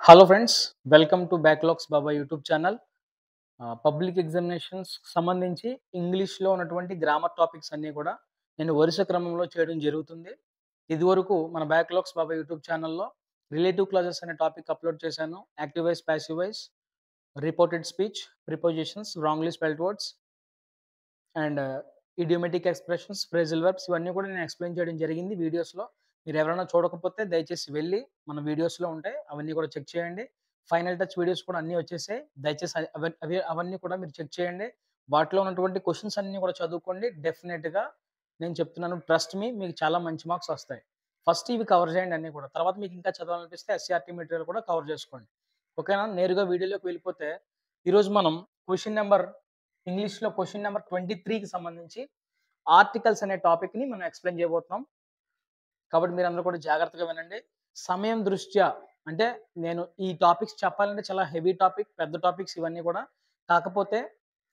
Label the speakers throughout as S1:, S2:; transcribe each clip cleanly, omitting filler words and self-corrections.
S1: Hello friends, welcome to backlogs Baba YouTube channel. Public examinations సంబంధించి ఇంగ్లీష్‌లో ఉన్నటువంటి grammar topics అన్నీ కూడా నేను వరుస క్రమంలో చేయడం జరుగుతుంది. ఇదివరకు మన బ్యాక్లాగ్స్ బాబా యూట్యూబ్ ఛానల్‌లో రిలేటివ్ క్లాజెస్ అనే టాపిక్ అప్‌లోడ్ చేశాను. Active voice, passive voice, reported speech, prepositions, wrongly spelled words and idiomatic expressions, phrasal verbs ఇవన్నీ కూడా నేను ఎక్స్‌ప్లెయిన్ చేయడం జరిగింది వీడియోస్‌లో. మీరెవరైనా చూడకపోతే దయచేసి వెళ్లి మన వీడియోస్‌లో ఉంటాయి. అవన్నీ కూడా చెక్ చేయండి. ఫైనల్ టచ్ వీడియోస్ కూడా అన్నీ వచ్చేసాయి. దయచేసి అవన్నీ కూడా మీరు చెక్ చేయండి. వాటిలో ఉన్నటువంటి క్వెషన్స్ అన్నీ కూడా చదువుకోండి. డెఫినిట్‌గా నేను చెప్తున్నాను, ట్రస్ట్ మీ, మీకు చాలా మంచి మార్క్స్ వస్తాయి. ఫస్ట్ ఇవి కవర్ చేయండి అన్నీ కూడా. తర్వాత మీకు ఇంకా చదవాలనిపిస్తే ఎస్సీఆర్‌టీ మెటీరియల్ కూడా కవర్ చేసుకోండి. ఓకేనా? నేరుగా వీడియోలోకి వెళ్ళిపోతే ఈరోజు మనం క్వెషన్ నంబర్ ఇంగ్లీష్‌లో క్వెషన్ నంబర్ 23కి సంబంధించి ఆర్టికల్స్ అనే టాపిక్‌ని మనం ఎక్స్‌ప్లెయిన్ చేయబోతున్నాం. కాబట్టి మీరందరూ కూడా జాగ్రత్తగా వినండి. సమయం దృష్ట్యా అంటే నేను ఈ టాపిక్స్ చెప్పాలంటే చాలా హెవీ టాపిక్, పెద్ద టాపిక్స్ ఇవన్నీ కూడా. కాకపోతే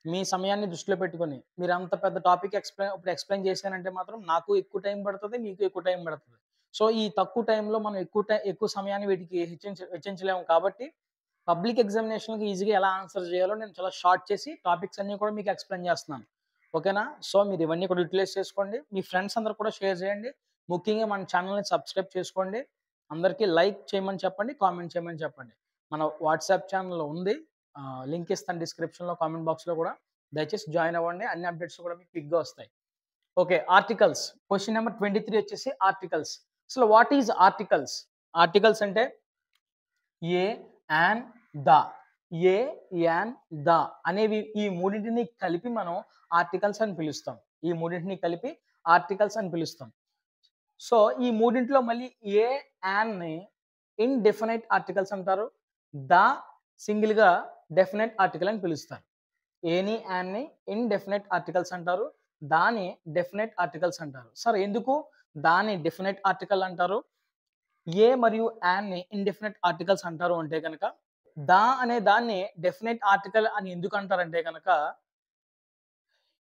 S1: మీ సమయాన్ని దృష్టిలో పెట్టుకొని మీరంత పెద్ద టాపిక్ ఇప్పుడు ఎక్స్‌ప్లెయిన్ చేశానంటే మాత్రం నాకు ఎక్కువ టైం పడతది. మీకు ఎక్కువ టైం పడతది. సో, ఈ తక్కువ టైంలో మనం ఎక్కువ సమయాన్ని వీటికి వెచ్చించలేము కాబట్టి పబ్లిక్ ఎగ్జామినేషన్‌కి ఈజీగా ఎలా ఆన్సర్ చేయాలో నేను చాలా షార్ట్ చేసి టాపిక్స్ అన్నీ కూడా మీకు ఎక్స్‌ప్లెయిన్ చేస్తున్నాను. ఓకేనా? సో, మీరు ఇవన్నీ కూడా యుటిలైజ్ చేసుకోండి. మీ ఫ్రెండ్స్ అందరూ కూడా షేర్ చేయండి. ముఖ్యంగా మన ఛానెల్‌ని సబ్స్క్రైబ్ చేసుకోండి. అందరికీ లైక్ చేయమని చెప్పండి. కామెంట్ చేయమని చెప్పండి. మన వాట్సాప్ ఛానెల్ ఉంది. లింక్ ఇస్తాను డిస్క్రిప్షన్‌లో, కామెంట్ బాక్స్‌లో కూడా. దయచేసి జాయిన్ అవ్వండి. అన్ని అప్డేట్స్ కూడా మీకు క్విక్‌గా వస్తాయి. ఓకే. ఆర్టికల్స్. క్వెషన్ నంబర్ 23 వచ్చేసి ఆర్టికల్స్. అసలు వాట్ ఈస్ ఆర్టికల్స్? ఆర్టికల్స్ అంటే a, an, the. A, an, the అనేవి ఈ మూడింటిని కలిపి మనం ఆర్టికల్స్ అని పిలుస్తాం. ఈ మూడింటిని కలిపి ఆర్టికల్స్ అని పిలుస్తాం. సో, ఈ మూడింటిలో మళ్ళీ ఏ, యాన్‌ని ఇండెఫినైట్ ఆర్టికల్స్ అంటారు. ద సింగిల్‌గా డెఫినైట్ ఆర్టికల్ అని పిలుస్తారు. ఏని, యాన్‌ని ఇండెఫినైట్ ఆర్టికల్స్ అంటారు. దాని డెఫినైట్ ఆర్టికల్స్ అంటారు. సరే, ఎందుకు దాని డెఫినైట్ ఆర్టికల్ అంటారు? ఏ మరియు యాన్‌ని ఇండెఫినైట్ ఆర్టికల్స్ అంటారు అంటే గనక, అనే దాన్ని డెఫినైట్ ఆర్టికల్ అని ఎందుకు అంటారంటే గనక,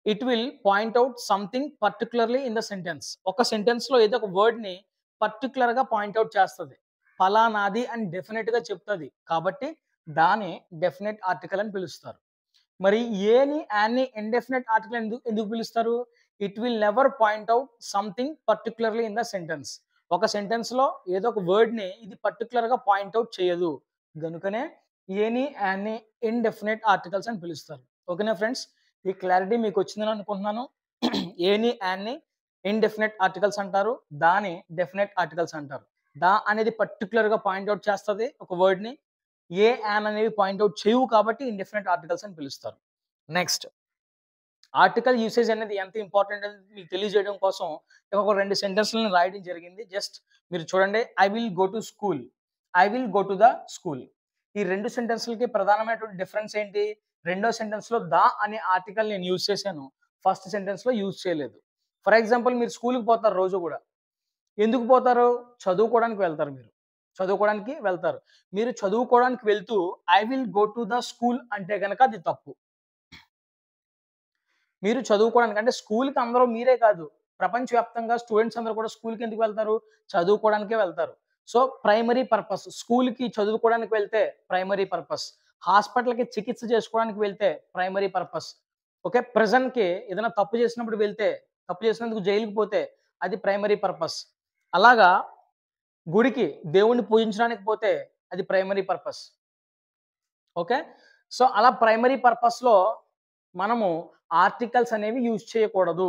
S1: it will point out something particularly in the sentence. ఒక సెంటెన్స్‌లో ఏదో ఒక వర్డ్‌ని పర్టిక్యులర్‌గా పాయింట్ ఔట్ చేస్తది. ఫలానాది అని డెఫినిట్‌గా చెప్తది. కాబట్టి దాన్ని డెఫినైట్ ఆర్టికల్ అని పిలుస్తారు. మరి ఏని, యాన్‌ని ఇండెఫినైట్ ఆర్టికల్ ఎందుకు పిలుస్తారు? It will never point out something particularly in the sentence. ఒక సెంటెన్స్‌లో ఏదో ఒక వర్డ్‌ని ఇది పర్టిక్యులర్‌గా పాయింట్ ఔట్ చేయదు. గనుకనే ఏని, యాన్‌ని ఇండెఫినైట్ ఆర్టికల్స్ అని పిలుస్తారు. ఓకేనా ఫ్రెండ్స్? ఈ క్లారిటీ మీకొచ్చిందని అనుకుంటున్నాను. ఏని, యాన్‌ని ఇండెఫినైట్ ఆర్టికల్స్ అంటారు. దాని డెఫినైట్ ఆర్టికల్స్ అంటారు. అనేది పర్టిక్యులర్‌గా పాయింట్ ఔట్ చేస్తది ఒక వర్డ్‌ని. ఏ, యాన్ అనేవి పాయింట్ ఔట్ చేయవు కాబట్టి ఇండెఫినైట్ ఆర్టికల్స్ అని పిలుస్తారు. నెక్స్ట్, ఆర్టికల్ యూసేజ్ అనేది ఎంత ఇంపార్టెంట్ అనేది మీకు తెలియజేయడం కోసం ఒక 2 సెంటెన్స్‌లను రాయడం జరిగింది. జస్ట్ మీరు చూడండి. I will go to school. I will go to the school. ఈ 2 సెంటెన్స్‌లకి ప్రధానమైనటువంటి డిఫరెన్స్ ఏంటి? రెండో సెంటెన్స్‌లో అనే ఆర్టికల్ నేను యూజ్ చేశాను. ఫస్ట్ సెంటెన్స్‌లో యూజ్ చేయలేదు. ఫర్ ఎగ్జాంపుల్, మీరు స్కూల్‌కి పోతారు రోజు గూడా. ఎందుకు పోతారు? చదువుకోవడానికి వెళ్తారు మీరు. చదువుకోవడానికి వెళ్తారు. మీరు చదువుకోవడానికి వెళ్తూ I will go to the school అంటే గనక అది తప్పు. మీరు చదువుకోవడానికి అంటే స్కూల్‌కి అందరూ మీరే కాదు. ప్రపంచవ్యాప్తంగా స్టూడెంట్స్ అందరూ కూడా స్కూల్‌కి ఎందుకు వెళ్తారు? చదువుకోవడానికే వెళ్తారు. So, primary purpose. స్కూల్‌కి చదువుకోవడానికి వెళ్తే ప్రైమరీ పర్పస్. హాస్పిటల్‌కి చికిత్స చేసుకోవడానికి వెళ్తే ప్రైమరీ పర్పస్. ఓకే. ప్రిజన్‌కి ఏదైనా తప్పు చేసినప్పుడు వెళ్తే, తప్పు చేసినందుకు జైలుకి పోతే అది ప్రైమరీ పర్పస్. అలాగా గుడికి దేవుడిని పూజించడానికి పోతే అది ప్రైమరీ పర్పస్. ఓకే. సో, అలా ప్రైమరీ పర్పస్‌లో మనము ఆర్టికల్స్ అనేవి యూజ్ చేయకూడదు.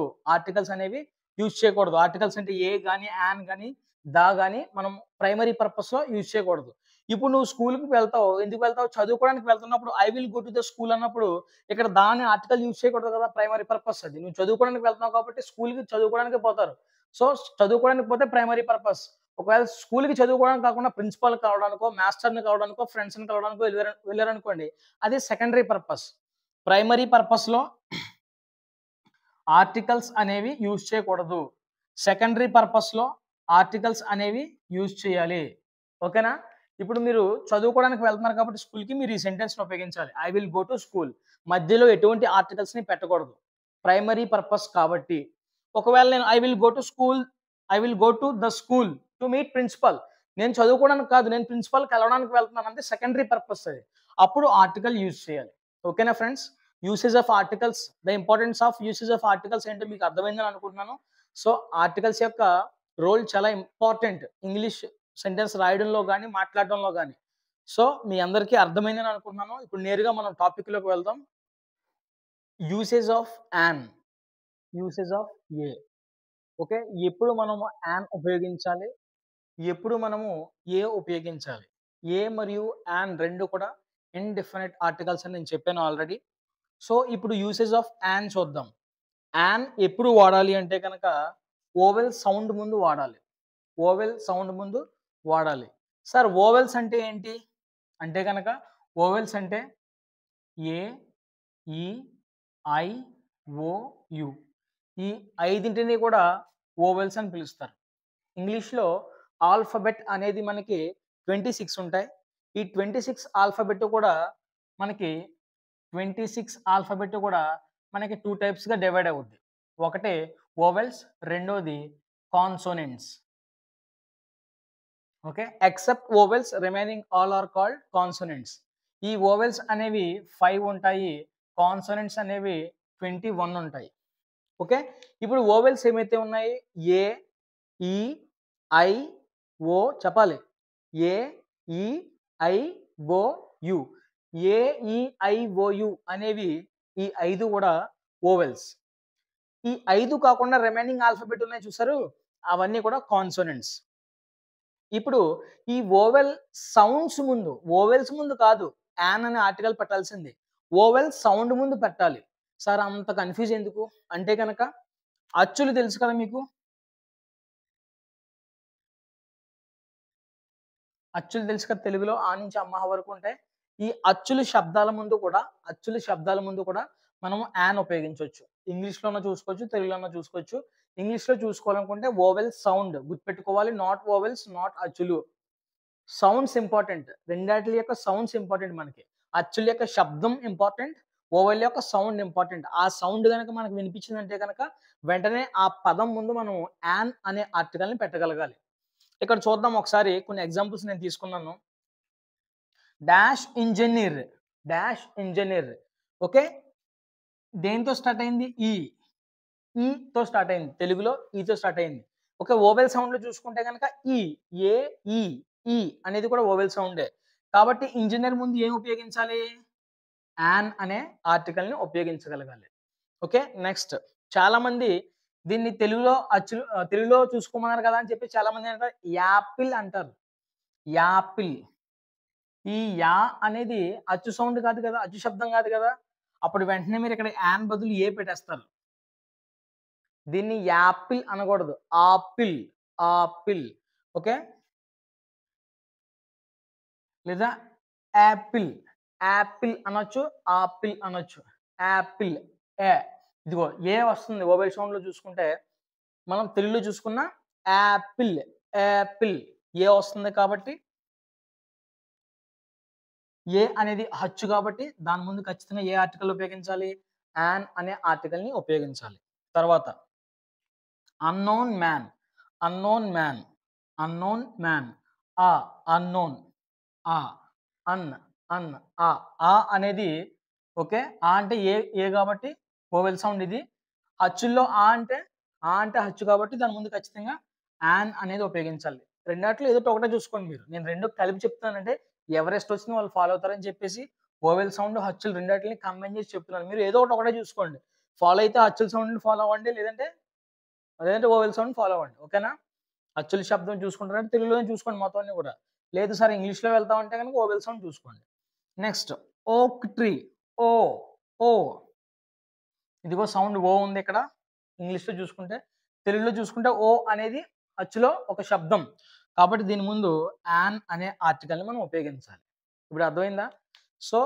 S1: ఆర్టికల్స్ అంటే ఏ గాని, యాన్ గాని, గాని మనం ప్రైమరీ పర్పస్‌లో యూజ్ చేయకూడదు. ఇప్పుడు నువ్వు స్కూల్‌కి వెళ్తావు. ఎందుకు వెళ్తావు? చదువుకోవడానికి వెళ్తున్నప్పుడు I will go to the school అన్నప్పుడు ఇక్కడ అనే ఆర్టికల్ యూజ్ చేయకూడదు కదా! ప్రైమరీ పర్పస్ అది. నువ్వు చదువుకోవడానికి వెళ్తున్నావు కాబట్టి స్కూల్‌కి చదువుకోవడానికే పోతారు. సో, చదువుకోవడానికి పోతే ప్రైమరీ పర్పస్. ఒకవేళ స్కూల్‌కి చదువుకోవడానికి కాకుండా ప్రిన్సిపల్‌ని కలవడానికో, మాస్టర్‌ని కలవడానికో, ఫ్రెండ్స్‌ని కలవడానికో వెళ్లారనుకోండి, అది సెకండరీ పర్పస్. ప్రైమరీ పర్పస్‌లో ఆర్టికల్స్ అనేవి యూజ్ చేయకూడదు. సెకండరీ పర్పస్‌లో ఆర్టికల్స్ అనేవి యూజ్ చేయాలి. ఓకేనా? ఇప్పుడు మీరు చదువుకోవడానికి వెళ్తున్నారు కాబట్టి స్కూల్‌కి మీరు ఈ సెంటెన్స్‌ని ఉపయోగించాలి. I will go to school. మధ్యలో ఎటువంటి ఆర్టికల్స్‌ని పెట్టకూడదు. ప్రైమరీ పర్పస్ కాబట్టి. ఒకవేళ నేను I will go to the school to meet principal. నేను చదువుకోవడానికి కాదు. నేను ప్రిన్సిపల్ కలవడానికి వెళ్తున్నాను అంటే సెకండరీ పర్పస్ అది. అప్పుడు ఆర్టికల్ యూజ్ చేయాలి. ఓకేనా friends? Usage of articles, the importance of usage of articles ఏంటో మీకు అర్థమైందని అనుకుంటున్నాను. సో, ఆర్టికల్స్ యొక్క రోల్ చాలా ఇంపార్టెంట్. ఇంగ్లీష్ సెంటెన్స్ రాయడంలో గాని, మాట్లాడడంలో గాని. సో, మీ అందరికీ అర్థమైందని అనుకుంటున్నాను. ఇప్పుడు నేరుగా మనం టాపిక్‌లోకి వెళ్దాం. Usage of an, usage of A. Okay. ఎప్పుడు మనము యాన్ ఉపయోగించాలి? ఎప్పుడు మనము ఏ ఉపయోగించాలి? ఏ మరియు యాన్ 2 కూడా ఇండెఫినిట్ ఆర్టికల్స్ అని నేను చెప్పాను ఆల్రెడీ. సో, ఇప్పుడు యూసేజ్ ఆఫ్ యాన్ చూద్దాం. యాన్ ఎప్పుడు వాడాలి అంటే గనక వోవెల్ సౌండ్ ముందు వాడాలి. వోవెల్ సౌండ్ ముందు వాడాలి. సార్ వోవెల్స్ అంటే ఏంటి? అంటే గనక వోవెల్స్ అంటే ఏ, ఈ, ఐ, ఓ, యు. ఈ 5 కూడా వోవెల్స్ అని పిలుస్తారు. ఇంగ్లీష్‌లో ఆల్ఫాబెట్ అనేది మనకి 26 ఉంటాయి. ఈ 26 ఆల్ఫాబెట్ కూడా మనకి 26 ఆల్ఫాబెట్ కూడా మనకి 2 టైప్స్‌గా డివైడ్ అవుద్ది. ఒకటి వోవెల్స్, రెండోది consonants. Okay. Except vowels remaining all are called consonants. ఈ వోవెల్స్ అనేవి 5 ఉంటాయి. కాన్సోనెంట్స్ అనేవి 21 ఉంటాయి. ఓకే. ఇప్పుడు వోవెల్స్ ఏమైతే ఉన్నాయి? ఏ, ఈ, ఐ, ఓ చెప్పాలి. ఏ, ఈ, ఐ, ఓ, యు. ఏ, ఈ, ఐ, ఓ, యు అనేవి ఈ 5 కూడా వోవెల్స్. ఈ 5 కాకుండా రిమైనింగ్ ఆల్ఫాబెట్ ఉన్నాయి చూసారు? అవన్నీ కూడా కాన్సోనెంట్స్. ఇప్పుడు ఈ వోవెల్ సౌండ్స్ ముందు, వోవెల్స్ ముందు కాదు యాన్ అనే ఆర్టికల్ పెట్టాల్సింది. వోవెల్ సౌండ్ ముందు పెట్టాలి. సార్ అంత కన్‌ఫ్యూజ్ ఎందుకు? అంటే గనక అచ్చులు తెలుసు కదా మీకు? అచ్చులు తెలుసు కదా తెలుగులో ఆ నుంచి అమ్మ వరకు ఉంటాయి. ఈ అచ్చుల శబ్దాల ముందు కూడా మనము యాన్ ఉపయోగించొచ్చు. ఇంగ్లీష్‌లోన చూసుకోవచ్చు, తెలుగులోన చూసుకోవచ్చు. ఇంగ్లీష్‌లో చూసుకోవాలనుకుంటే వోవెల్ సౌండ్ గుర్తుపెట్టుకోవాలి. నాట్ వోవెల్స్, నాట్ అచ్చులు. Sounds important. రెండాటిల యొక్క సౌండ్స్ ఇంపార్టెంట్ మనకి. అచ్చుల యొక్క శబ్దం ఇంపార్టెంట్. వోవెల్ యొక్క సౌండ్ ఇంపార్టెంట్. ఆ సౌండ్ గనక మనకు వినిపించిందంటే గనక వెంటనే ఆ పదం ముందు మనం యాన్ అనే ఆర్టికల్‌ని పెట్టగలగాలి. ఇక్కడ చూద్దాం ఒకసారి కొన్ని ఎగ్జాంపుల్స్ నేను తీసుకున్నాను. Dash engineer, dash engineer. Okay. దేనితో స్టార్ట్ అయింది? ఈ. ఈతో స్టార్ట్ అయింది. తెలుగులో ఈతో స్టార్ట్ అయింది. ఓకే. వోవెల్ సౌండ్‌లో చూసుకుంటే గనక ఈ, ఏ, ఈ, ఈ అనేది కూడా వోవెల్ సౌండే. కాబట్టి ఇంజినీర్ ముందు ఏం ఉపయోగించాలి? యాన్ అనే ఆర్టికల్‌ని ఉపయోగించగలగాలి. ఓకే. నెక్స్ట్ చాలామంది దీన్ని తెలుగులో చూసుకోమన్నారు కదా! అని చెప్పి చాలామంది అంటారు యాపిల్ అంటారు. యాపిల్. ఈ యా అనేది అచ్చు సౌండ్ కాదు కదా! అచ్చు శబ్దం కాదు కదా! అప్పుడు వెంటనే మీరిక్కడ యాన్ బదులు ఏ పెట్టేస్తారు. దీన్ని యాపిల్ అనకూడదు. Apple, apple. ఓకే. లేదా యాపిల్, యాపిల్ అనొచ్చు, ఆపిల్ అనొచ్చు. యాపిల్, ఏ. ఇదిగో ఏ వస్తుంది వోవెల్ సౌండ్‌లో చూసుకుంటే, మనం తెలుగులో చూసుకున్న యాపిల్, యాపిల్ ఏ వస్తుంది కాబట్టి, ఏ అనేది హచ్చు కాబట్టి దాని ముందు ఖచ్చితంగా ఏ ఆర్టికల్ ఉపయోగించాలి? యాన్ అనే ఆర్టికల్‌ని ఉపయోగించాలి. తర్వాత unknown man, unknown man, unknown man. ఆ, అన్నోన్. ఆ, అన్, అన్, ఆ. ఆ అనేది ఓకే. ఆ అంటే ఏ కాబట్టి వోవెల్ సౌండ్ ఇది. అచ్చుల్లో ఆ అంటే హచ్చు కాబట్టి దాని ముందు ఖచ్చితంగా యాన్ అనేది ఉపయోగించాలి. రెండాట్లో ఏదోటి ఒకటే చూసుకోండి మీరు. నేను 2 కలిపి చెప్తున్నానంటే ఎవరెస్ట్ వచ్చినా వాళ్ళు ఫాలో అవుతారని చెప్పేసి వోవెల్ సౌండ్, హచ్చులు రెండాటిలిని కంబైన్ చేసి చెప్తున్నాను. మీరు ఏదో ఒకటే చూసుకోండి. ఫాలో అయితే అచ్చుల సౌండ్‌ని ఫాలో అవ్వండి. లేదంటే వోవెల్ సౌండ్ ఫాలో అవ్వండి. ఓకేనా? అచ్చుల శబ్దం చూసుకుంటారంటే తెలుగులోనే చూసుకోండి మొత్తం అన్ని కూడా. లేదు సార్ ఇంగ్లీష్‌లో వెళ్తామంటే గనుక వోవెల్ సౌండ్ చూసుకోండి. నెక్స్ట్ ఓక్ ట్రీ. ఓ, ఓ. ఇదిగో సౌండ్ ఓ ఉంది ఇక్కడ. ఇంగ్లీష్‌లో చూసుకుంటే. తెలుగులో చూసుకుంటే ఓ అనేది అచ్చులో ఒక శబ్దం. కాబట్టి దీని ముందు యాన్ అనే ఆర్టికల్‌ని మనం ఉపయోగించాలి. ఇప్పుడు అర్థమైందా? So,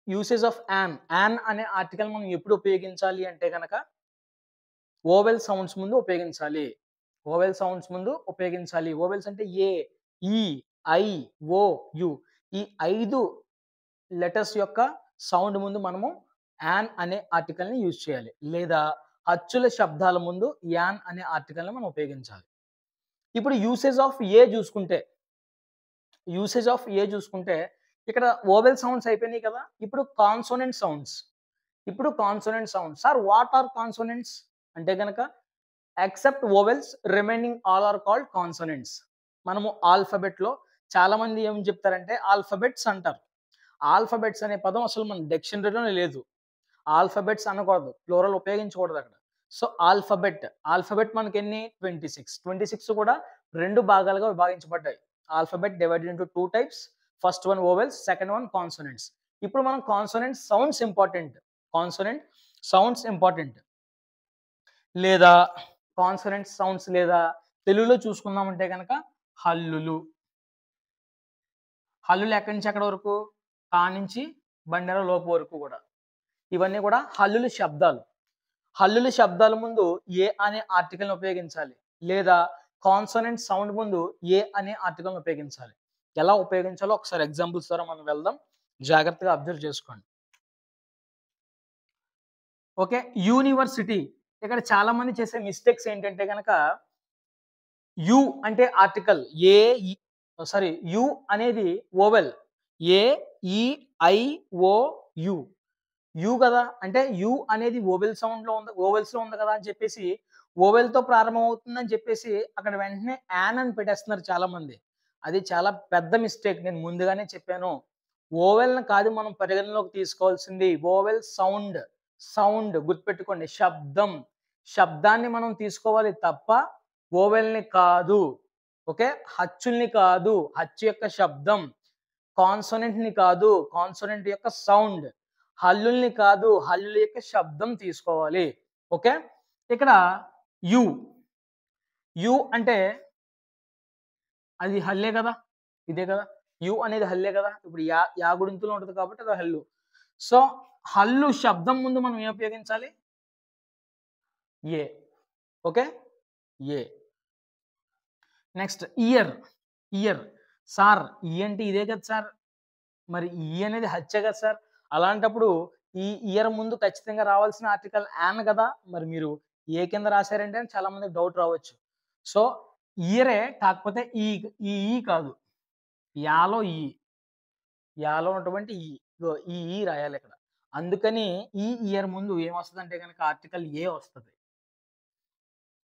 S1: usage of an. An అనే ఆర్టికల్ మనం ఎప్పుడు ఉపయోగించాలి అంటే గనక వోవెల్ సౌండ్స్ ముందు ఉపయోగించాలి. వోవెల్ సౌండ్స్ ముందు ఉపయోగించాలి. వోవెల్స్ అంటే ఏ, ఈ, ఐ, ఓ, యు. ఈ 5 లెటర్స్ యొక్క సౌండ్ ముందు మనము యాన్ అనే ఆర్టికల్‌ని యూజ్ చేయాలి. లేదా అచ్చుల శబ్దాల ముందు యాన్ అనే ఆర్టికల్‌ని మనం ఉపయోగించాలి. ఇప్పుడు యూసేజ్ ఆఫ్ ఏ చూసుకుంటే, యూసేజ్ ఆఫ్ ఏ చూసుకుంటే ఇక్కడ వోవెల్ సౌండ్స్ అయిపోయినాయి కదా! ఇప్పుడు consonant sounds. Sir what are consonants అంటే గనక except vowels remaining all are called consonants. మనము ఆల్ఫాబెట్‌లో చాలామంది ఏం చెప్తారంటే ఆల్ఫాబెట్స్ అంటారు. ఆల్ఫాబెట్స్ అనే పదం అసలు మన డిక్షనరీలోనే లేదు. ఆల్ఫాబెట్స్ అనకూడదు. ప్లూరల్ ఉపయోగించకూడదక్కడ. సో, ఆల్ఫాబెట్ మనకెన్ని 26. 26 కూడా 2 భాగాలుగా విభాగించబడ్డాయి. Alphabet divided into 2 types. First one vowels, second one consonants. ఇప్పుడు మనం కాన్సోనెంట్ సౌండ్స్ ఇంపార్టెంట్. లేదా కాన్సోనెంట్ సౌండ్స్ లేదా తెలుగులో చూసుకుందామంటే గనక హల్లులు. హల్లులు ఎక్కడి నుంచి ఎక్కడి వరకు? కా నుంచి బండెర లోపు వరకు కూడా. ఇవన్నీ కూడా హల్లులు శబ్దాలు. హల్లుల శబ్దాల ముందు ఏ అనే ఆర్టికల్‌ని ఉపయోగించాలి. లేదా కాన్సోనెంట్ సౌండ్ ముందు ఏ అనే ఆర్టికల్‌ని ఉపయోగించాలి. ఎలా ఉపయోగించాలో ఒకసారి ఎగ్జాంపుల్స్ ద్వారా మనం వెళ్దాం. జాగ్రత్తగా అబ్జర్వ్ చేసుకోండి. ఓకే. యూనివర్సిటీ. ఇక్కడ చాలా మంది చేసే మిస్టేక్స్ ఏంటంటే గనక యు అంటే ఆర్టికల్ యు అనేది వోవెల్. ఏ, ఈ, ఐ, ఓ, యు. యు గదా! అంటే యు అనేది వోవెల్స్‌లో ఉంది కదా! అని చెప్పేసి వోవెల్‌తో ప్రారంభం అవుతుందని చెప్పేసి అక్కడ వెంటనే యాన్ అని పెట్టేస్తున్నారు చాలామంది. అది చాలా పెద్ద మిస్టేక్. నేను ముందుగానే చెప్పాను. వోవెల్‌ని కాదు మనం పరిగణనలోకి తీసుకోవాల్సింది. వోవెల్ సౌండ్ గుర్తుపెట్టుకోండి. శబ్దాన్ని మనం తీసుకోవాలి తప్ప వోవెల్‌ని కాదు. ఓకే. హచ్చుల్ని కాదు. హచ్చు యొక్క శబ్దం. కాన్సోనెంట్‌ని కాదు. కాన్సోనెంట్ యొక్క సౌండ్. హల్లుల్ని కాదు. హల్లుల యొక్క శబ్దం తీసుకోవాలి. ఓకే. ఇక్కడ యు. యు అంటే అది హల్లే కదా! ఇదే కదా! యు అనేది హల్లే కదా! ఇప్పుడు యా గుడింతలో ఉంటది కాబట్టి అది హల్లు. సో, హల్లు శబ్దం ముందు మనం ఏం ఉపయోగించాలి? A. Okay. A. Next year. Sir ఈ అంటే ఇదే కదా సార్! మరి ఈ అనేది హచ్చే కదా సార్! అలాంటప్పుడు ఈ ఇయర్ ముందు ఖచ్చితంగా రావాల్సిన ఆర్టికల్ యాన్ గదా! మరి మీరు ఏ కింద రాసారంటే అని చాలా మందికి డౌట్ రావచ్చు. సో, ఇయరే కాకపోతే ఈ కాదు. యాలో ఈ. యాలో ఉన్నటువంటి ఈ. ఇగో ఈ రాయాలిక్కడ. అందుకని ఈ ఇయర్ ముందు ఏమొస్తదంటే గనక ఆర్టికల్ ఏ వస్తది.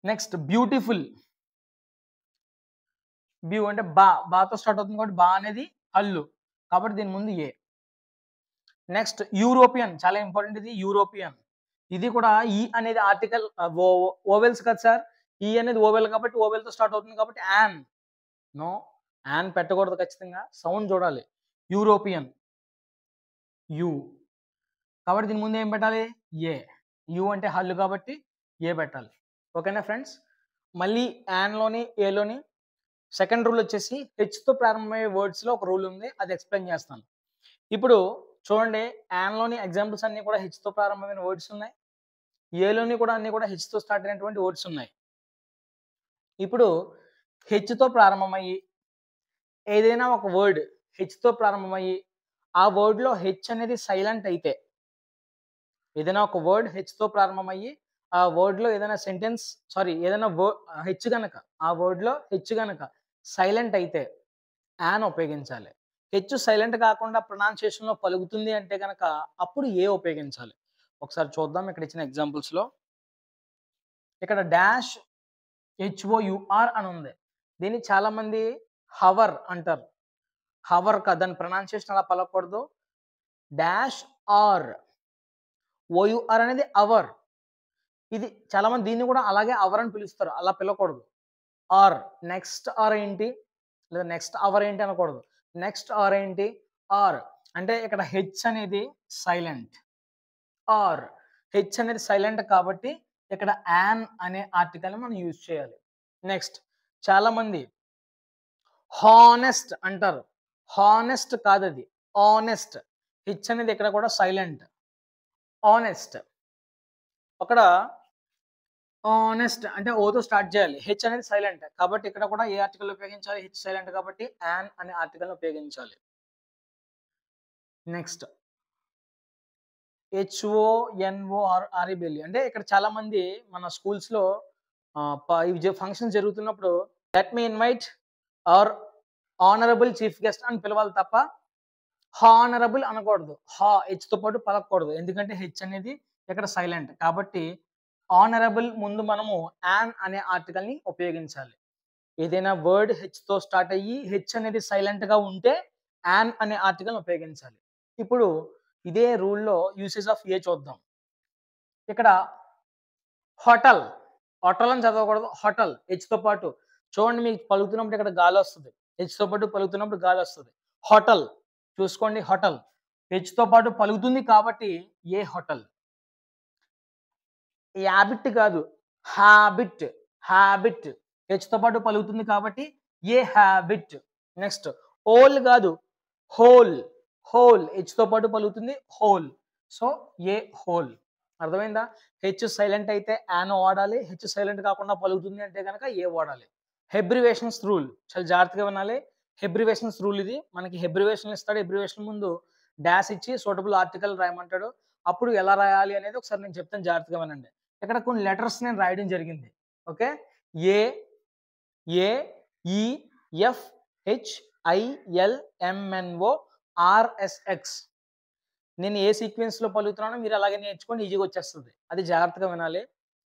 S1: Next beautiful. అంటే బాతో స్టార్ట్ అవుతుంది కాబట్టి బా అనేది హల్లు. కాబట్టి దీని ముందు ఏ. నెక్స్ట్ యూరోపియన్ చాలా ఇంపార్టెంట్ ఇది యూరోపియన్. ఇది కూడా ఈ అనేది ఆర్టికల్ వోవెల్స్ కదా సార్! ఈ అనేది వోవెల్ కాబట్టి వోవెల్‌తో స్టార్ట్ అవుతుంది కాబట్టి యాన్. నో. యాన్ పెట్టకూడదు ఖచ్చితంగా. సౌండ్ చూడాలి. యూరోపియన్. యు. కాబట్టి దీని ముందు ఏం పెట్టాలి? ఏ. యు అంటే హల్లు కాబట్టి ఏ పెట్టాలి. ఓకేనా ఫ్రెండ్స్? మళ్ళీ యాన్‌లోని, ఏలోని సెకండ్ రూల్ వచ్చేసి హెచ్‌తో ప్రారంభమయ్యే వర్డ్స్‌లో ఒక రూల్ ఉంది. అది ఎక్స్‌ప్లెయిన్ చేస్తాను. ఇప్పుడు చూడండి యాన్‌లోని ఎగ్జాంపుల్స్ అన్నీ కూడా హెచ్‌తో ప్రారంభమైన వర్డ్స్ ఉన్నాయి. ఏలోని కూడా అన్నీ కూడా హెచ్‌తో స్టార్ట్ అయినటువంటి వర్డ్స్ ఉన్నాయి. ఇప్పుడు హెచ్‌తో ప్రారంభమయ్యి ఏదైనా ఒక వర్డ్ హెచ్‌తో ప్రారంభమయ్యి ఆ వర్డ్‌లో హెచ్ అనేది సైలెంట్ అయితే ఏదైనా ఒక వర్డ్ హెచ్‌తో ప్రారంభమయ్యి ఆ వర్డ్‌లో ఏదైనా ఏదైనా హెచ్ గనక ఆ వర్డ్‌లో హెచ్ గనక సైలెంట్ అయితే యాన్ ఉపయోగించాలి. హెచ్ సైలెంట్ కాకుండా ప్రొనౌన్సియేషన్‌లో పలుకుతుంది అంటే గనక అప్పుడు ఏ ఉపయోగించాలి. ఒకసారి చూద్దాం ఇక్కడ ఇచ్చిన ఎగ్జాంపుల్స్‌లో. ఇక్కడ డాష్ హెచ్ఓయూఆర్ అని ఉంది. దీన్ని చాలామంది హవర్ అంటారు. హవర్ కాదు. దాని ప్రొనౌన్సియేషన్ అలా పలకూడదు. Dash are. ఓయూఆర్ అనేది అవర్. ఇది చాలామంది దీన్ని కూడా అలాగే అవర్ అని పిలుస్తారు. అలా పిలవకూడదు. ఆర్. నెక్స్ట్ ఆర్ ఏంటి? లేదా నెక్స్ట్ అవర్ ఏంటి అనకూడదు. నెక్స్ట్ ఆర్ ఏంటి? ఆర్. అంటే ఇక్కడ హెచ్ అనేది సైలెంట్. ఆర్. హెచ్ అనేది సైలెంట్ కాబట్టి ఇక్కడ యాన్ అనే ఆర్టికల్‌ని మనం యూజ్ చేయాలి. నెక్స్ట్ చాలామంది హానెస్ట్ అంటారు. హానెస్ట్ కాదది. ఆనెస్ట్. హెచ్ అనేది ఇక్కడ కూడా సైలెంట్. ఆనెస్ట్. అక్కడ ఆనెస్ట్ అంటే ఓతో స్టార్ట్ చేయాలి. హెచ్ అనేది సైలెంట్. కాబట్టి ఇక్కడ కూడా ఏ ఆర్టికల్ ఉపయోగించాలి? హెచ్ సైలెంట్ కాబట్టి యాన్ అనే ఆర్టికల్‌ని ఉపయోగించాలి. నెక్స్ట్ హెచ్ఓఎన్ఓఆర్ఈబిఎల్ఈ అంటే ఇక్కడ చాలా మంది మన స్కూల్స్‌లో ఇవి ఫంక్షన్స్ జరుగుతున్నప్పుడు let me invite our honourable chief guest అని పిలవాలి తప్ప హానరబుల్ అనకూడదు. హెచ్‌తో పాటు పలకకూడదు. ఎందుకంటే హెచ్ అనేది ఇక్కడ సైలెంట్. కాబట్టి ఆనరబుల్ ముందు మనము యాన్ అనే ఆర్టికల్‌ని ఉపయోగించాలి. ఏదైనా వర్డ్ హెచ్‌తో స్టార్ట్ అయ్యి హెచ్ అనేది సైలెంట్‌గా ఉంటే యాన్ అనే ఆర్టికల్‌ని ఉపయోగించాలి. ఇప్పుడు ఇదే రూల్‌లో యూసేజ్ ఆఫ్ ఏ చూద్దాం. ఇక్కడ హోటల్, హోటల్ అని చదవకూడదు. హోటల్ హెచ్‌తో పాటు. చూడండి మీకు పలుకుతున్నప్పుడు ఇక్కడ గాలొస్తది. హెచ్‌తో పాటు పలుకుతున్నప్పుడు గాలొస్తది. హోటల్ చూసుకోండి హోటల్. హెచ్‌తో పాటు పలుకుతుంది కాబట్టి ఏ హోటల్. యాబిట్ కాదు. హాబిట్. హాబిట్. హెచ్‌తో పాటు పలుకుతుంది కాబట్టి ఏ హాబిట్. నెక్స్ట్ హోల్ కాదు. హోల్. హోల్ హెచ్‌తో పాటు పలుకుతుంది హోల్. సో ఏ హోల్. అర్థమైందా? హెచ్ సైలెంట్ అయితే యాన్ వాడాలి. హెచ్ సైలెంట్ కాకుండా పలుకుతుంది అంటే గనక ఏ వాడాలి. హెబ్రివేషన్స్ రూల్ చాలా జాగ్రత్తగా వినాలి. హెబ్రివేషన్స్ రూల్ ఇది. మనకి హెబ్రివేషన్ ఇస్తాడు. హెబ్రివేషన్ ముందు డాష్ ఇచ్చి సూటబుల్ ఆర్టికల్ రాయమంటాడు. అప్పుడు ఎలా రాయాలి అనేది ఒకసారి నేను చెప్తాను జాగ్రత్తగా వినండి. ఇక్కడ కొన్ని లెటర్స్ నేను రాయడం జరిగింది. Okay. A, A, E, F, H, I, L, MNO, RSX. నేను ఏ సీక్వెన్స్‌లో పలుకుతున్నానో మీరు అలాగే నేర్చుకోండి ఈజీగా వచ్చేస్తది. అది జాగ్రత్తగా వినాలి.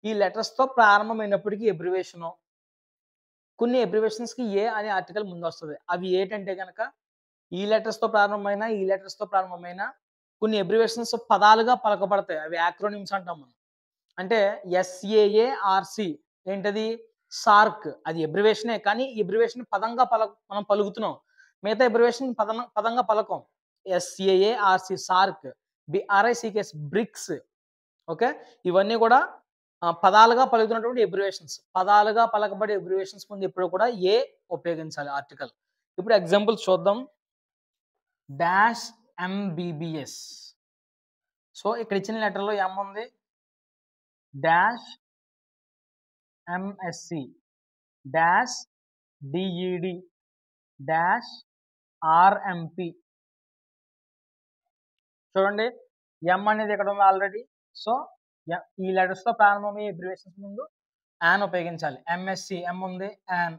S1: ఈ లెటర్స్‌తో ప్రారంభమైనప్పటికీ అబ్రివియేషను. కొన్ని అబ్రివియేషన్స్‌కి ఏ అనే ఆర్టికల్ ముందొస్తది. అవి ఏటంటే గనక ఈ లెటర్స్‌తో ప్రారంభమైన, ఈ లెటర్స్‌తో ప్రారంభమైన కొన్ని అబ్రివియేషన్స్ పదాలుగా పలకబడతాయి. అవి యాక్రోనిమ్స్ అంటాం మనం. అంటే ఎస్ఏఏఆర్‌సి ఏంటది? సార్క్. అది అబ్రివియేషనే కానీ ఈ అబ్రివియేషన్ పదంగా మనం పలుకుతున్నాం. మిగతా అబ్రివియేషన్ పదంగా పలకం. SAARC SAARC. BRICS BRICS. Okay. ఇవన్నీ కూడా పదాలుగా పలుకుతున్నటువంటి అబ్రివియేషన్స్. పదాలుగా పలకబడే అబ్రివియేషన్స్ ముందు ఎప్పుడు కూడా ఏ ఉపయోగించాలి ఆర్టికల్. ఇప్పుడు ఎగ్జాంపుల్స్ చూద్దాం. Dash MBBS. సో ఇక్కడ ఇచ్చిన లెటర్‌లో ఎం ఉంది. Dash MSc. Dash DEd. Dash RMP. చూడండి ఎం అనేది ఇక్కడ ఉంది ఆల్రెడీ. సో ఈ లెటర్స్‌తో ప్రారంభమయ్యే అబ్రివియేషన్స్ ముందు యాన్ ఉపయోగించాలి. ఎంఎస్‌సి ఎం ఉంది. యాన్.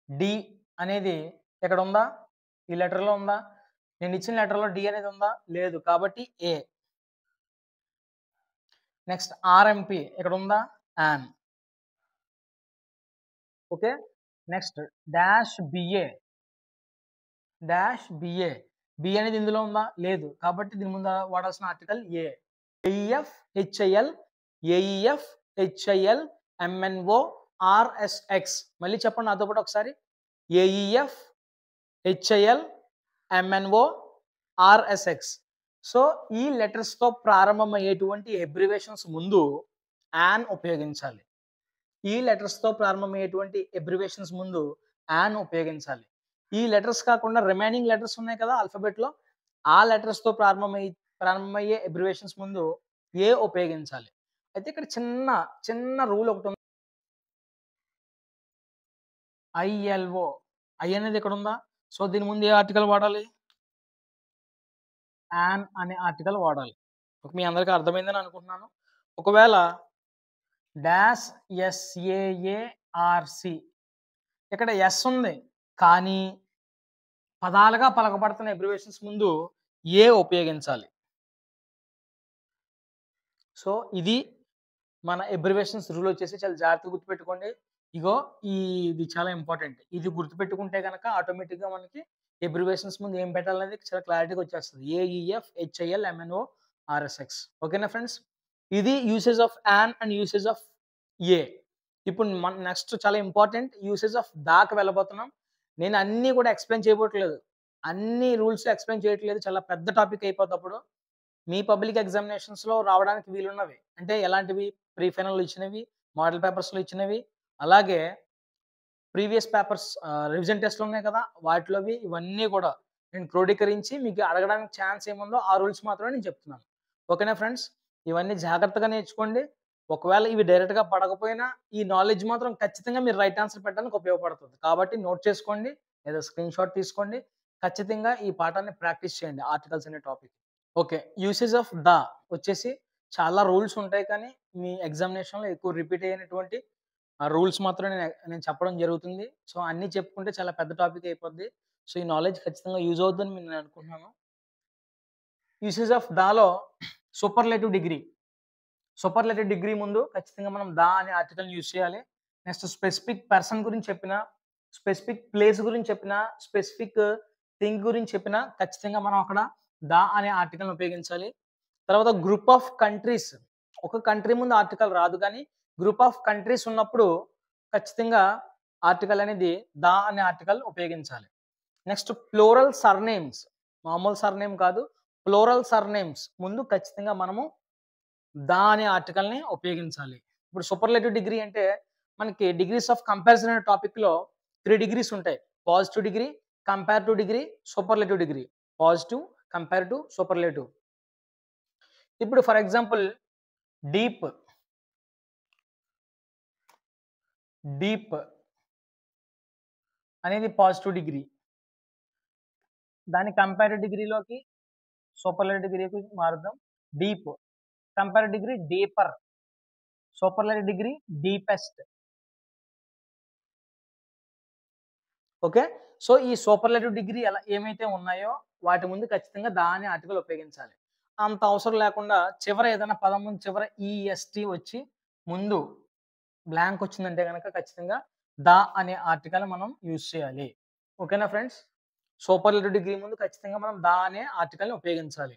S1: డి అనేది ఇక్కడ ఉందా? ఈ లెటర్‌లో ఉందా? నేను ఇచ్చిన లెటర్‌లో డి అనేది ఉందా? లేదు. కాబట్టి ఏ. నెక్స్ట్ ఆర్ఎంపీ ఇక్కడ ఉందా? An. Okay. Next dash BA. Dash BA. B అనేది ఇందులో ఉందా? లేదు. కాబట్టి దీని ముందు వాడాల్సిన article a. AEF, HIL, AEF, HIL, MNO, RSX. మళ్ళీ చెప్పండి నాతో పాటు ఒకసారి. AEF, HIL, MNO, RSX. So ఈ లెటర్స్‌తో ప్రారంభమయ్యేటువంటి అబ్రివియేషన్స్ ముందు యాన్ ఉపయోగించాలి. ఈ లెటర్స్‌తో ప్రారంభమయ్యేటువంటి అబ్రివియేషన్స్ ముందు యాన్ ఉపయోగించాలి. ఈ లెటర్స్ కాకుండా రిమైనింగ్ లెటర్స్ ఉన్నాయి కదా ఆల్ఫాబెట్‌లో. ఆ లెటర్స్‌తో ప్రారంభమయ్యే అబ్రివియేషన్స్ ముందు ఏ ఉపయోగించాలి. అయితే ఇక్కడ చిన్న రూల్ ఒకటుంది. ఐఎల్ఓ. ఐ అనేది ఇక్కడ ఉందా? సో దీని ముందు ఏ ఆర్టికల్ వాడాలి? యాన్ అనే ఆర్టికల్ వాడాలి. మీ అందరికి అర్థమైందని అనుకుంటున్నాను. ఒకవేళ డాష్ ఎస్ఏఏఆర్‌సి. ఇక్కడ ఎస్ ఉంది. కానీ పదాలుగా పలకబడుతున్న అబ్రివియేషన్స్ ముందు ఏ ఉపయోగించాలి. సో ఇది మన అబ్రివియేషన్స్ రూల్ వచ్చేసి చాలా జాగ్రత్తగా గుర్తుపెట్టుకోండి. ఇగో ఇది చాలా ఇంపార్టెంట్. ఇది గుర్తుపెట్టుకుంటే గనక ఆటోమేటిక్‌గా మనకి అబ్రివియేషన్స్ ముందు ఏం పెట్టాలనేది చాలా క్లారిటీగా వచ్చేస్తది. AEF, HIL, MNO, RSX. ఓకేనా ఫ్రెండ్స్? ఇది usage of an and usage of a. ఇప్పుడు నెక్స్ట్ చాలా ఇంపార్టెంట్ యూసేజ్ ఆఫ్ దాకి వెళ్ళబోతున్నాం. నేను అన్నీ కూడా ఎక్స్‌ప్లెయిన్ చేయబోట్లేదు. అన్ని రూల్స్ ఎక్స్‌ప్లెయిన్ చేయట్లేదు. చాలా పెద్ద టాపిక్ అయిపోతప్పుడు. మీ పబ్లిక్ ఎగ్జామినేషన్స్‌లో రావడానికి వీలున్నవి. అంటే ఎలాంటివి? ప్రీ ఫైనల్‌లో ఇచ్చినవి, మోడల్ పేపర్స్‌లో ఇచ్చినవి, అలాగే ప్రీవియస్ పేపర్స్ రివిజన్ టెస్ట్‌లు ఉన్నాయి కదా! వాటిలోవి ఇవన్నీ కూడా నేను క్రోడీకరించి మీకు అడగడానికి ఛాన్స్ ఏముందో ఆ రూల్స్ మాత్రమే నేను చెప్తున్నాను. ఓకేనా ఫ్రెండ్స్? ఇవన్నీ జాగ్రత్తగా నేర్చుకోండి. ఒకవేళ ఇవి డైరెక్ట్‌గా పడకపోయినా ఈ నాలెడ్జ్ మాత్రం ఖచ్చితంగా మీరు రైట్ ఆన్సర్ పెట్టడానికి ఉపయోగపడుతుంది. కాబట్టి నోట్ చేసుకోండి లేదా స్క్రీన్‌షాట్ తీసుకోండి. ఖచ్చితంగా ఈ పాఠాన్ని ప్రాక్టీస్ చేయండి ఆర్టికల్స్ అనే topic. Okay. Usage of the వచ్చేసి చాలా రూల్స్ ఉంటాయి కానీ మీ ఎగ్జామినేషన్‌లో ఎక్కువ రిపీట్ అయినటువంటి రూల్స్ మాత్రం నేను చెప్పడం జరుగుతుంది. సో, అన్నీ చెప్పుకుంటే చాలా పెద్ద టాపిక్ అయిపోద్ది. సో, ఈ నాలెడ్జ్ ఖచ్చితంగా యూజ్ అవుద్దని నేను అనుకుంటున్నాను. యూసేజ్ ఆఫ్ దాలో సూపర్లేటివ్ డిగ్రీ. సూపర్లేటివ్ డిగ్రీ ముందు ఖచ్చితంగా మనం ద అనే ఆర్టికల్‌ని యూజ్ చేయాలి. నెక్స్ట్ స్పెసిఫిక్ పర్సన్ గురించి చెప్పినా, స్పెసిఫిక్ ప్లేస్ గురించి చెప్పినా, స్పెసిఫిక్ థింగ్ గురించి చెప్పినా ఖచ్చితంగా మనం అక్కడ ద అనే ఆర్టికల్‌ని ఉపయోగించాలి. తర్వాత గ్రూప్ ఆఫ్ కంట్రీస్. ఒక కంట్రీ ముందు ఆర్టికల్ రాదు కానీ, గ్రూప్ ఆఫ్ కంట్రీస్ ఉన్నప్పుడు ఖచ్చితంగా ఆర్టికల్ అనేది ద అనే ఆర్టికల్ ఉపయోగించాలి. Next plural surnames. మామూలు సర్‌నేమ్ కాదు. ప్లూరల్ సర్‌నేమ్స్ ముందు ఖచ్చితంగా మనము ద అనే ఆర్టికల్‌ని ఉపయోగించాలి. ఇప్పుడు సూపర్లేటివ్ డిగ్రీ అంటే మనకి డిగ్రీస్ ఆఫ్ కంపారిజన్ అనే టాపిక్‌లో 3 డిగ్రీస్ ఉంటాయి. Positive degree, comparative degree, superlative degree. Positive, comparative, superlative. ఇప్పుడు ఫర్ ఎగ్జాంపుల్ డీప్, డీప్ అనేది పాజిటివ్ డిగ్రీ. దాన్ని కంపారిటివ్ డిగ్రీలోకి, సూపర్లేటివ్ డిగ్రీకి మారుద్దాం. Deep. Comparative degree deeper. Superlative degree deepest. Okay. So, ఈ సూపర్లేటివ్ డిగ్రీ ఏమైతే ఉన్నాయో వాటి ముందు ఖచ్చితంగా ద అనే ఆర్టికల్ ఉపయోగించాలి. అంత అవసరం లేకుండా చివర ఏదైనా పదం ముందు చివర ఈఎస్‌టి వచ్చి ముందు బ్లాంక్ వచ్చిందంటే గనక ఖచ్చితంగా ద అనే ఆర్టికల్ మనం యూజ్ చేయాలి. ఓకేనా ఫ్రెండ్స్? సూపర్లేటివ్ డిగ్రీ ముందు ఖచ్చితంగా మనం ద అనే ఆర్టికల్‌ని ఉపయోగించాలి.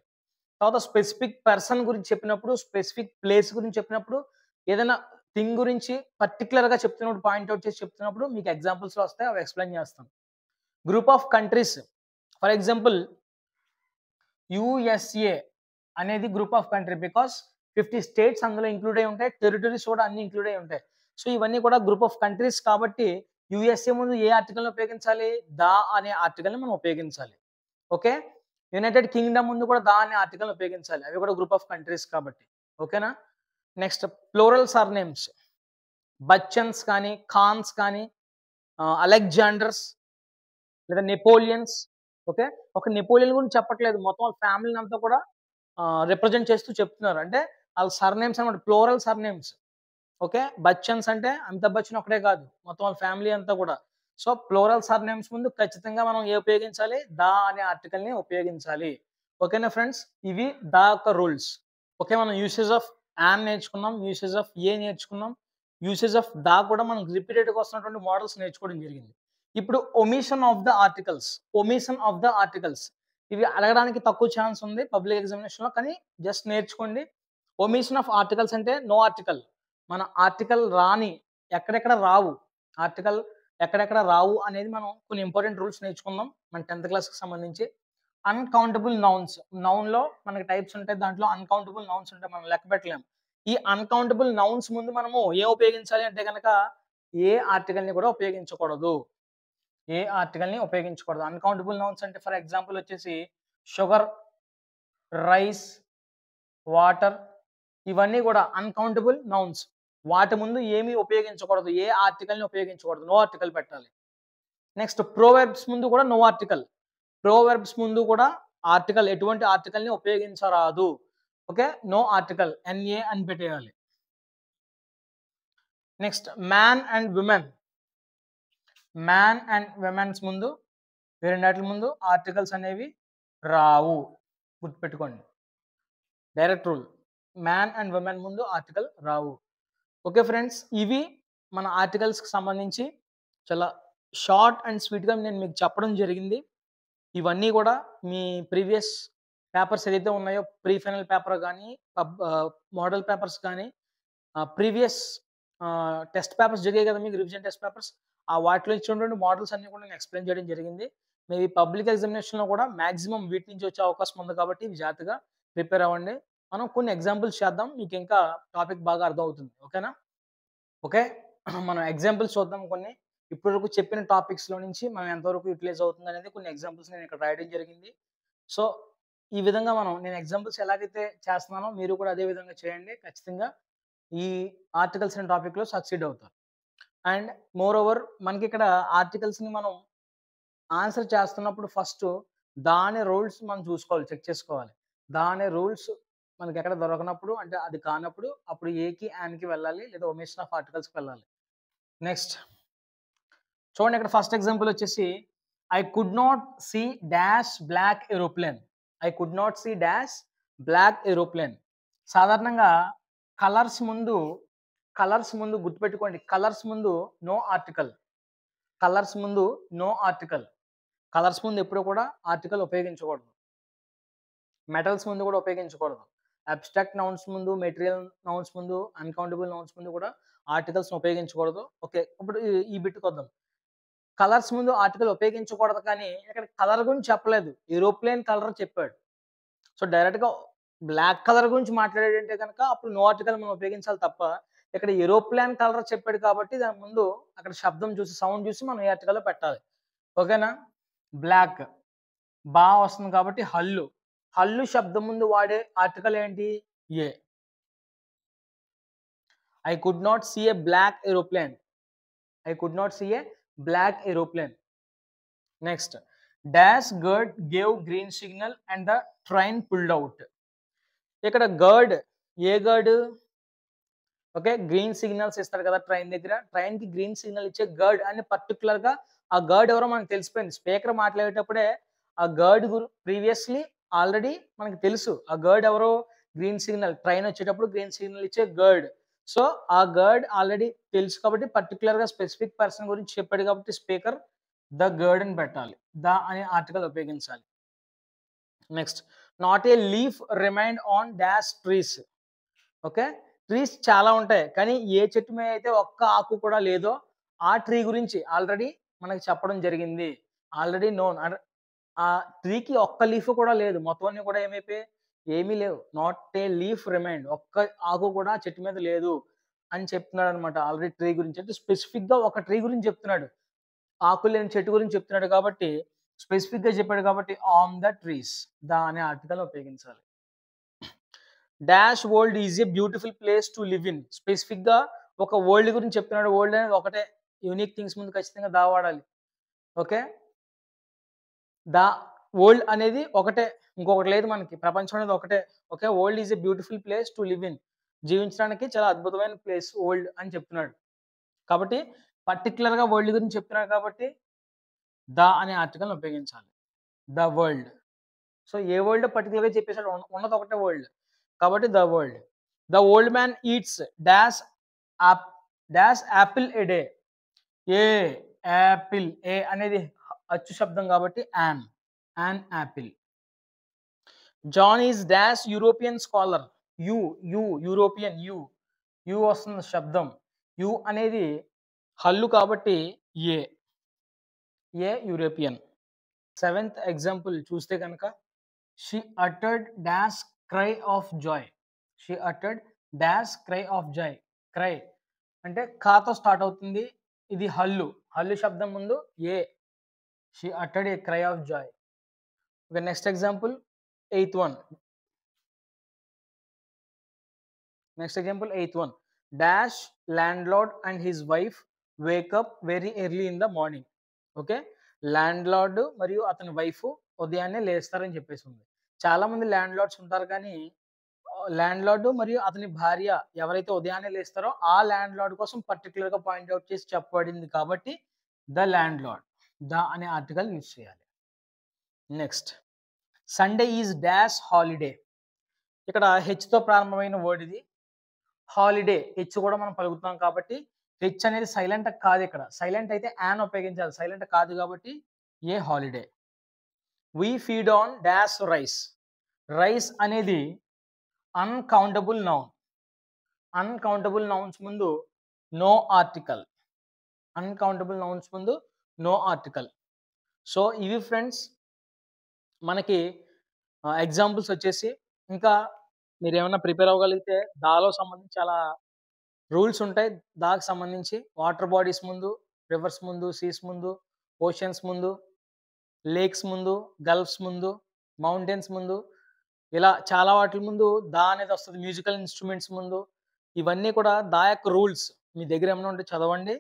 S1: తర్వాత స్పెసిఫిక్ పర్సన్ గురించి చెప్పినప్పుడు, స్పెసిఫిక్ ప్లేస్ గురించి చెప్పినప్పుడు, ఏదైనా థింగ్ గురించి పర్టిక్యులర్‌గా చెప్తున్నప్పుడు పాయింట్ ఔట్ చేసి చెప్తున్నప్పుడు మీకు ఎగ్జాంపుల్స్‌లో వస్తాయి. అవి ఎక్స్‌ప్లెయిన్ చేస్తాను. Group of countries. For example USA అనేది group of country. Because 50 states అందులో ఇంక్లూడ్ అయ్యి ఉంటాయి. టెరిటరీస్ కూడా అన్ని ఇంక్లూడ్ అయ్యి ఉంటాయి. సో, ఇవన్నీ కూడా గ్రూప్ ఆఫ్ కంట్రీస్ కాబట్టి యూఎస్ఏ ముందు ఏ ఆర్టికల్‌ని ఉపయోగించాలి? ద అనే ఆర్టికల్‌ని మనం ఉపయోగించాలి. ఓకే. యునైటెడ్ కింగ్‌డమ్ ముందు కూడా ద అనే ఆర్టికల్‌ని ఉపయోగించాలి. అవి కూడా గ్రూప్ ఆఫ్ కంట్రీస్ కాబట్టి. ఓకేనా? Next plural surnames. బచ్చన్స్ కానీ, ఖాన్స్ కానీ, అలెగ్జాండర్స్ లేదా నెపోలియన్స్. ఓకే. ఒక నెపోలియన్ గురించి చెప్పట్లేదు. మొత్తం వాళ్ళ ఫ్యామిలీని అంతా కూడా రిప్రజెంట్ చేస్తూ చెప్తున్నారు. అంటే ఆళ్ళ సర్‌నేమ్స్ అన్నమాట. Plural surnames. ఓకే. బచ్చన్స్ అంటే అమితాబ్ బచ్చన్ ఒక్కడే కాదు. మొత్తం వాళ్ళ ఫ్యామిలీ అంతా కూడా. సో, ప్లూరల్ సర్‌నేమ్స్ ముందు ఖచ్చితంగా మనం ఉపయోగించాలి? ద అనే ఆర్టికల్‌ని ఉపయోగించాలి. ఓకేనా ఫ్రెండ్స్? ఇవి ద యొక్క రూల్స్. ఓకే. మనం యూసేజ్ ఆఫ్ యాన్ నేర్చుకున్నాం. యూసేజ్ ఆఫ్ ఏ నేర్చుకున్నాం. యూసేజ్ ఆఫ్ ద కూడా మనం రిపీటెడ్‌గా వస్తున్నటువంటి మోడల్స్ నేర్చుకోవడం జరిగింది. ఇప్పుడు omission of the articles. Omission of the articles. ఇవి అడగడానికి తక్కువ ఛాన్స్ ఉంది పబ్లిక్ ఎగ్జామినేషన్‌లో. కానీ జస్ట్ నేర్చుకోండి. ఒమిషన్ ఆఫ్ ఆర్టికల్స్ అంటే నో ఆర్టికల్. మన ఆర్టికల్ రాని ఎక్కడెక్కడ రావు. ఆర్టికల్ ఎక్కడెక్కడ రావు అనేది మనం కొన్ని ఇంపార్టెంట్ రూల్స్ నేర్చుకుందాం. మన 10థ్ క్లాస్‌కి సంబంధించి. Uncountable nouns. నౌన్‌లో మనకి టైప్స్ ఉంటాయి. దాంట్లో అన్‌కౌంటబుల్ నౌన్స్ ఉంటాయి. మనం లెక్క పెట్టలేం. ఈ అన్‌కౌంటబుల్ నౌన్స్ ముందు మనము ఏం ఉపయోగించాలి అంటే గనక ఏ ఆర్టికల్‌ని కూడా ఉపయోగించకూడదు. ఏ ఆర్టికల్‌ని ఉపయోగించకూడదు. అన్‌కౌంటబుల్ నౌన్స్ అంటే ఫర్ ఎగ్జాంపుల్ వచ్చేసి షుగర్, రైస్, వాటర్ ఇవన్నీ కూడా అన్‌కౌంటబుల్ నౌన్స్. వాటి ముందు ఏమి ఉపయోగించకూడదు. ఏ ఆర్టికల్‌ని ఉపయోగించకూడదు. నో ఆర్టికల్ పెట్టాలి. నెక్స్ట్ ప్రోవెర్బ్స్ ముందు కూడా నో ఆర్టికల్. ప్రోవెర్బ్స్ ముందు కూడా ఆర్టికల్ ఎటువంటి ఆర్టికల్‌ని ఉపయోగించరాదు. ఓకే. No article. ఎన్ఏ అని పెట్టేయాలి. Next man and women. Man and womens ముందు ఈ రెండాటిల ముందు ఆర్టికల్స్ అనేవి రావు. గుర్తుపెట్టుకోండి. Direct rule. Man and women ముందు ఆర్టికల్ రావు. Okay friends. ఇవి మన ఆర్టికల్స్‌కి సంబంధించి చాలా షార్ట్ అండ్ స్వీట్‌గా నేను మీకు చెప్పడం జరిగింది. ఇవన్నీ కూడా మీ ప్రీవియస్ పేపర్స్ ఏదైతే ఉన్నాయో ప్రీ ఫైనల్ పేపర్ గాని, మోడల్ పేపర్స్ గాని, ప్రీవియస్ టెస్ట్ పేపర్స్ జరిగాయి కదా మీకు రివిజన్ టెస్ట్ పేపర్స్. వాటిలో ఇచ్చినటువంటి మోడల్స్ అన్నీ కూడా నేను ఎక్స్‌ప్లెయిన్ చేయడం జరిగింది. మేబీ పబ్లిక్ ఎగ్జామినేషన్‌లో కూడా మాక్సిమం వీటి నుంచి వచ్చే అవకాశం ఉంది కాబట్టి ఇవి జాగ్రత్తగా ప్రిపేర్ అవ్వండి. మనం కొన్ని ఎగ్జాంపుల్స్ చేద్దాం. మీకు ఇంకా టాపిక్ బాగా అర్థమవుతుంది. ఓకేనా? ఓకే. మనం ఎగ్జాంపుల్స్ చూద్దాం కొన్ని. ఇప్పటివరకు చెప్పిన టాపిక్స్‌లో నుంచి మనం ఎంతవరకు యుటిలైజ్ అవుతుందనేది కొన్ని ఎగ్జాంపుల్స్ నేను ఇక్కడ రాయడం జరిగింది. సో, ఈ విధంగా నేను ఎగ్జాంపుల్స్ ఎలాగైతే చేస్తున్నానో మీరు కూడా అదే విధంగా చేయండి. ఖచ్చితంగా ఈ ఆర్టికల్స్ అనే టాపిక్‌లో సక్సీడ్ అవుతారు. అండ్ మోర్ ఓవర్ మనకిక్కడ ఆర్టికల్స్‌ని మనం ఆన్సర్ చేస్తున్నప్పుడు ఫస్టు దాని రూల్స్ మనం చూసుకోవాలి. చెక్ చేసుకోవాలి. దాని రూల్స్ మనకెక్కడ దొరకనప్పుడు అంటే అది కానప్పుడు అప్పుడు ఏకి, యాన్‌కి వెళ్ళాలి. లేదా ఒమిషన్ ఆఫ్ ఆర్టికల్స్‌కి వెళ్ళాలి. నెక్స్ట్ చూడండి ఇక్కడ ఫస్ట్ ఎగ్జాంపుల్ వచ్చేసి I could not see dash black aeroplane. I could not see dash black aeroplane. సాధారణంగా కలర్స్ ముందు గుర్తుపెట్టుకోండి. కలర్స్ ముందు నో ఆర్టికల్. కలర్స్ ముందు నో ఆర్టికల్. కలర్స్ ముందు ఎప్పుడు కూడా ఆర్టికల్ ఉపయోగించకూడదు. మెటల్స్ ముందు కూడా ఉపయోగించకూడదు. అబ్స్ట్రాక్ట్ నౌన్స్ ముందు, మెటీరియల్ నౌన్స్ ముందు, అన్‌కౌంటబుల్ నౌన్స్ ముందు కూడా ఆర్టికల్స్‌ని ఉపయోగించకూడదు. ఓకే. ఇప్పుడు ఈ బిట్‌కొద్దాం. కలర్స్ ముందు ఆర్టికల్ ఉపయోగించకూడదు కానీ ఇక్కడ కలర్ గురించి చెప్పలేదు. ఏరోప్లేన్ కలర్ చెప్పాడు. సో, డైరెక్ట్‌గా బ్లాక్ కలర్ గురించి మాట్లాడాడంటే గనక అప్పుడు నో ఆర్టికల్ మనం ఉపయోగించాలి తప్ప, ఇక్కడ ఏరోప్లేన్ కలర్ చెప్పాడు కాబట్టి దాని ముందు అక్కడ శబ్దం చూసి, సౌండ్ చూసి మనం ఏ ఆర్టికల్‌లో పెట్టాలి. ఓకేనా? బ్లాక్ వస్తుంది కాబట్టి హల్లు. హల్లు శబ్దం ముందు వాడే ఆర్టికల్ ఏంటి? A. I could not see a black aeroplane. I could not see a black aeroplane. Next dash guard gave green signal and the train pulled out. ఇక్కడ guard a guard? Okay. Green signals ఇస్తాడు కదా train దగ్గర. ట్రైన్‌కి green signal ఇచ్చే girt అని పర్టిక్యులర్‌గా ఆ girt ఎవరో మనకు తెలిసిపోయింది. స్పీకర్ మాట్లాడేటప్పుడే ఆ గర్డ్ ప్రీవియస్‌లీ ఆల్రెడీ మనకు తెలుసు. ఆ గర్డ్ ఎవరో గ్రీన్ సిగ్నల్ ట్రైన్ వచ్చేటప్పుడు గ్రీన్ సిగ్నల్ ఇచ్చే గర్డ్. సో, ఆ గర్డ్ ఆల్రెడీ తెలుసు కాబట్టి పర్టిక్యులర్‌గా స్పెసిఫిక్ పర్సన్ గురించి చెప్పాడు కాబట్టి స్పీకర్ ద గర్డ్ అని పెట్టాలి. ద అనే ఆర్టికల్ ఉపయోగించాలి. Next not a leaf remained on dash trees. Okay. Trees చాలా ఉంటాయి. కానీ ఏ చెట్టు మీద అయితే ఒక్క ఆకు కూడా లేదో ఆ ట్రీ గురించి ఆల్రెడీ మనకు చెప్పడం జరిగింది. Already known. ఆ ట్రీకి ఒక్క లీఫ్ కూడా లేదు. మొత్తం అన్నీ కూడా ఏమైపోయాయి? ఏమీ లేవు. Not a leaf remained. ఒక్క ఆకు కూడా చెట్టు మీద లేదు అని చెప్తున్నాడన్నమాట ఆల్రెడీ ట్రీ గురించి. అంటే స్పెసిఫిక్‌గా ఒక ట్రీ గురించి చెప్తున్నాడు. ఆకులు లేని చెట్టు గురించి చెప్తున్నాడు కాబట్టి స్పెసిఫిక్‌గా చెప్పాడు కాబట్టి ఆన్ ద ట్రీస్ ద అనే ఆర్టికల్ ఉపయోగించాలి. Dash world is a beautiful place to live in. స్పెసిఫిక్‌గా ఒక వరల్డ్ గురించి చెప్తున్నాడు. వరల్డ్ అనేది ఒకటే. యూనిక్ థింగ్స్ ముందు ఖచ్చితంగా ద వాడాలి. ఓకే. ద వరల్డ్ అనేది ఒకటే. ఇంకొకటి లేదు మనకి. ప్రపంచం అనేది ఒకటే. Okay. World is a beautiful place to live in. జీవించడానికి చాలా అద్భుతమైన ప్లేస్ వరల్డ్ అని చెప్తున్నాడు. కాబట్టి పర్టిక్యులర్‌గా వరల్డ్ గురించి చెప్తున్నాడు కాబట్టి ద అనే ఆర్టికల్‌ని ఉపయోగించాలి. The world. So, a world పర్టిక్యులర్‌గా చెప్పేసాడు. ఉన్నది ఒకటే వరల్డ్. కాబట్టి the world. The old man eats dash app dash apple a day. A apple. A అనేది అచ్చు శబ్దం కాబట్టి an apple. John is dash European scholar. European U వస్తుంది శబ్దం. యు అనేది హల్లు కాబట్టి ఏ యూరోపియన్. సెవెంత్ ఎగ్జాంపుల్ చూస్తే గనక she uttered dash cry of joy. She uttered dash cry of joy. Cry అంటే కాతో స్టార్ట్ అవుతుంది. ఇది హల్లు. హల్లు శబ్దం ముందు a. She uttered a cry of joy. Okay. Next example eighth one. Dash landlord and his wife wake up very early in the morning. Okay. Landlord మరియు అతని వైఫ్ ఉదయాన్నే లేస్తారని చెప్పేసుంది. చాలా మంది ల్యాండ్‌లార్డ్స్ ఉంటారు కానీ ల్యాండ్‌లార్డ్ మరియు అతని భార్య ఎవరైతే ఉదయాన్నే లేస్తారో ఆ ల్యాండ్‌లార్డ్ కోసం పర్టిక్యులర్‌గా పాయింట్ ఔట్ చేసి చెప్పబడింది కాబట్టి ద ల్యాండ్‌లార్డ్. ద అనే ఆర్టికల్ యూజ్ చేయాలి. Next Sunday is dash holiday. ఇక్కడ హెచ్‌తో ప్రారంభమైన వర్డ్ ఇది. హాలిడే హెచ్ కూడా మనం పలుకుతున్నాం కాబట్టి హెచ్ అనేది సైలెంట్ కాదు ఇక్కడ. సైలెంట్ అయితే యాన్ ఉపయోగించాలి. సైలెంట్ కాదు కాబట్టి a holiday. We feed on dash rice. Rice అనేది అన్‌కౌంటబుల్ నౌన్. అన్‌కౌంటబుల్ నౌన్స్ ముందు నో ఆర్టికల్. అన్‌కౌంటబుల్ నౌన్స్ ముందు నో ఆర్టికల్. సో, ఇవి ఫ్రెండ్స్ మనకి ఎగ్జాంపుల్స్ వచ్చేసి ఇంకా మీరేమన్నా ప్రిపేర్ అవ్వగలిగితే దాలో సంబంధించి చాలా రూల్స్ ఉంటాయి. దానికి సంబంధించి వాటర్ బాడీస్ ముందు, రివర్స్ ముందు, సీస్ ముందు, ఓషన్స్ ముందు, లేక్స్ ముందు, గల్ఫ్స్ ముందు, మౌంటైన్స్ ముందు ఇలా చాలా వాటిల ముందు దా అనేది వస్తది. మ్యూజికల్ ఇన్‌స్ట్రుమెంట్స్ ముందు. ఇవన్నీ కూడా దా యొక్క రూల్స్. మీ దగ్గర ఏమైనా ఉంటే చదవండి.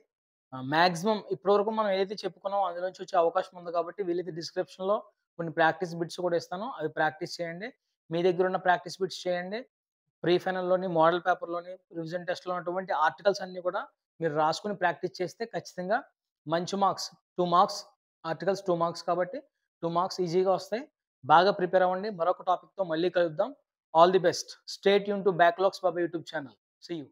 S1: మాక్సిమం ఇప్పటివరకు మనం ఏదైతే చెప్పుకున్నామో అందులో నుంచి వచ్చే అవకాశం ఉంది కాబట్టి వీలైతే డిస్క్రిప్షన్‌లో కొన్ని ప్రాక్టీస్ బిట్స్ కూడా ఇస్తాను. అవి ప్రాక్టీస్ చేయండి. మీ దగ్గర ఉన్న ప్రాక్టీస్ బిట్స్ చేయండి. ప్రీ ఫైనల్‌లోని, మోడల్ పేపర్‌లోని, రివిజన్ టెస్ట్‌లో ఉన్నటువంటి ఆర్టికల్స్ అన్నీ కూడా మీరు రాసుకొని ప్రాక్టీస్ చేస్తే ఖచ్చితంగా మంచి మార్క్స్ 2 మార్క్స్ ఆర్టికల్స్ 2 మార్క్స్ కాబట్టి 2 మార్క్స్ ఈజీగా వస్తాయి. బాగా ప్రిపేర్ అవ్వండి. మరొక టాపిక్‌తో మళ్ళీ కలుద్దాం. All the best. Stay tune to బ్యాక్‌లాగ్స్ Baba YouTube channel. See you.